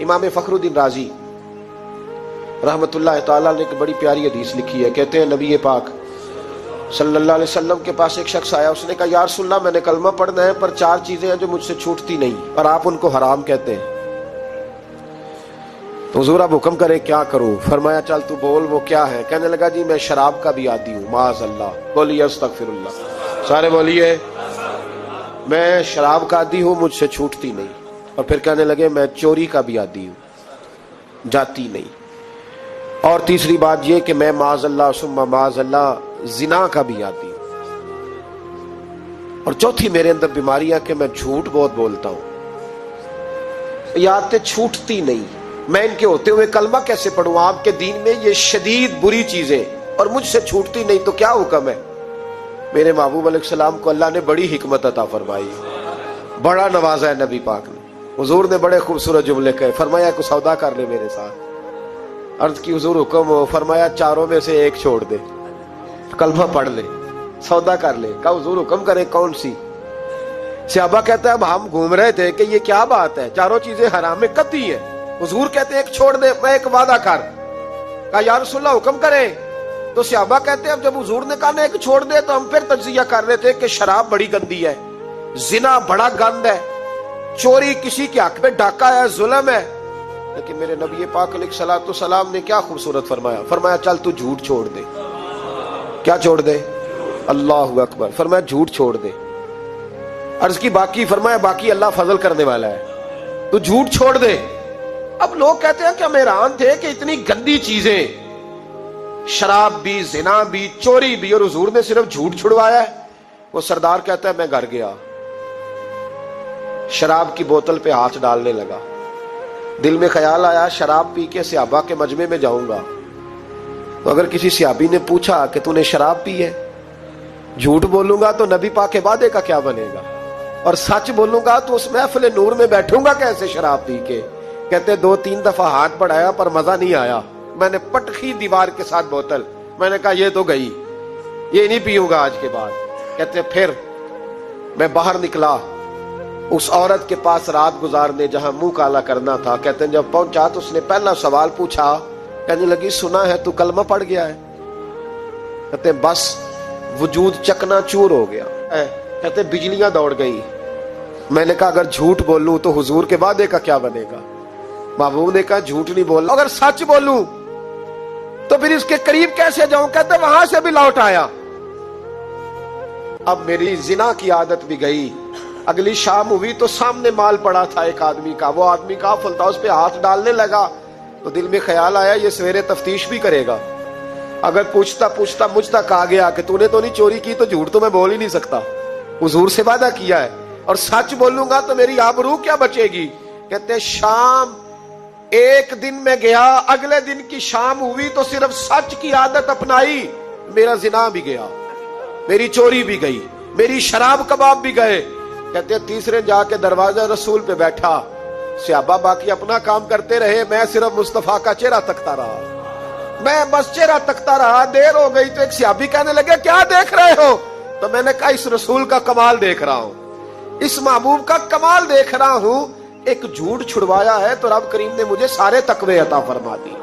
امام فخرالدین رازی رحمت اللہ تعالیٰ نے ایک بڑی پیاری حدیث لکھی ہے. کہتے ہیں نبی پاک صلی اللہ علیہ وسلم کے پاس ایک شخص آیا. اس نے کہا یا رسول اللہ میں نے کلمہ پڑھنا ہے پر 4 چیزیں ہیں جو مجھ سے چھوٹتی نہیں اور آپ ان کو حرام کہتے ہیں. تو حضور آپ حکم کرے کیا کروں؟ فرمایا چل تو بول وہ کیا ہے. کہنے لگا جی میں شراب کا بھی عادی ہوں. معاذ اللہ. بولیے استغفر اللہ. سارے بولیے میں شراب کا عادی ہوں مجھ سے چھوٹتی نہیں. اور پھر کہنے لگے میں چوری کا بھی عادی ہوں جاتی نہیں. اور تیسری بات یہ کہ میں معاذ اللہ ثم معاذ اللہ زنا کا بھی عادی ہوں. اور چوتھی میرے اندر بیماری ہے کہ میں جھوٹ بہت بولتا ہوں. یہ عادتیں چھوٹتی نہیں. میں ان کے ہوتے ہوئے کلمہ کیسے پڑھوں؟ آپ کے دین میں یہ شدید بری چیزیں اور مجھ سے چھوٹتی نہیں تو کیا حکم ہے؟ میرے محبوب علیہ السلام کو اللہ نے بڑی حکمت عطا فرمائی, بڑا نوازا ہے نبی پاک نے. حضور نے بڑے خوبصورت جملے کہے. فرمایا کو سودا کر لے میرے ساتھ. عرض کی حضور حکم ہو. فرمایا 4 میں سے 1 چھوڑ دے, کلمہ پڑھ لے, سودا کر لے. کہا حضور حکم کرے کون سی؟ صحابہ کہتا ہے اب ہم گھوم رہے تھے کہ یہ کیا بات ہے, 4 چیزیں حرام میں قطعی ہیں. حضور کہتے ہیں 1 چھوڑ دے. میں 1 وعدہ کر. کہا یا رسول اللہ حکم کرے. تو صحابہ کہتے ہیں اب جب حضور نے کہا نا 1 چھوڑ دے تو ہم پھر تجزیہ کر رہے تھے کہ شراب بڑی گندی ہے, زنا بڑا گند ہے, چوری کسی کے حق میں ڈاکہ ہے, ظلم ہے. لیکن میرے نبی پاک علیہ الصلوۃ والسلام نے کیا خوبصورت فرمایا. فرمایا چل تو جھوٹ چھوڑ دے. کیا چھوڑ دے؟ اللہ اکبر. فرمایا جھوٹ چھوڑ دے. عرض کی باقی؟ فرمایا باقی اللہ فضل کرنے والا ہے, تو جھوٹ چھوڑ دے. اب لوگ کہتے ہیں کہ ہم حیران تھے کہ اتنی گندی چیزیں, شراب بھی, زنا بھی, چوری بھی, اور حضور نے صرف جھوٹ چھڑوایا ہے. وہ سردار کہتا ہے میں گھر گیا, شراب کی بوتل پہ ہاتھ ڈالنے لگا. دل میں خیال آیا شراب پی کے صحابہ کے مجمع میں جاؤں گا تو اگر کسی صحابی نے پوچھا کہ تو نے شراب پی ہے, جھوٹ بولوں گا تو نبی پاک کے وعدے کا کیا بنے گا, اور سچ بولوں گا تو اس محفل نور میں بیٹھوں گا کیسے شراب پی کے. کہتے 2-3 دفعہ ہاتھ بڑھایا پر مزہ نہیں آیا. میں نے پٹخی دیوار کے ساتھ بوتل, میں نے کہا یہ تو گئی, یہ نہیں پیوں گا آج کے بعد. کہتے پھر میں باہر نکلا اس عورت کے پاس رات گزارنے جہاں منہ کالا کرنا تھا. کہتے ہیں جب پہنچا تو اس نے پہلا سوال پوچھا. کہنے لگی سنا ہے تو کلمہ پڑھ گیا ہے. کہتے ہیں بس وجود چکنا چور ہو گیا. کہتے ہیں بجلیاں دوڑ گئی. میں نے کہا اگر جھوٹ بولوں تو حضور کے وعدے کا کیا بنے گا؟ محبوب نے کہا جھوٹ نہیں بولنا, اگر سچ بولوں تو پھر اس کے قریب کیسے جاؤں؟ کہتے وہاں سے بھی لوٹ آیا. اب میری زنا کی عادت بھی گئی. اگلی شام ہوئی تو سامنے مال پڑا تھا ایک آدمی کا. وہ آدمی کا فلتا اس پہ ہاتھ ڈالنے لگا تو دل میں خیال آیا یہ سویرے تفتیش بھی کرے گا. اگر پوچھتا پوچھتا مجھ تک آ گیا کہ تو نے تو نہیں چوری کی تو جھوٹ تو میں بول ہی نہیں سکتا, حضور سے وعدہ کیا ہے, اور سچ بولوں گا تو میری آبرو کیا بچے گی. کہتے شام 1 دن میں گیا, اگلے دن کی شام ہوئی تو صرف سچ کی عادت اپنائی. میرا زنا بھی گیا, میری چوری بھی گئی, میری شراب کباب بھی گئے. کہتے تیسرے جا کے دروازہ رسول پہ بیٹھا. صحابہ باقی اپنا کام کرتے رہے, میں صرف مصطفیٰ کا چہرہ تکتا رہا. میں بس چہرہ تکتا رہا. دیر ہو گئی تو ایک صحابی کہنے لگے کیا دیکھ رہے ہو؟ تو میں نے کہا اس رسول کا کمال دیکھ رہا ہوں, اس محبوب کا کمال دیکھ رہا ہوں. ایک جھوٹ چھڑوایا ہے تو رب کریم نے مجھے سارے تقوی عطا فرما دی.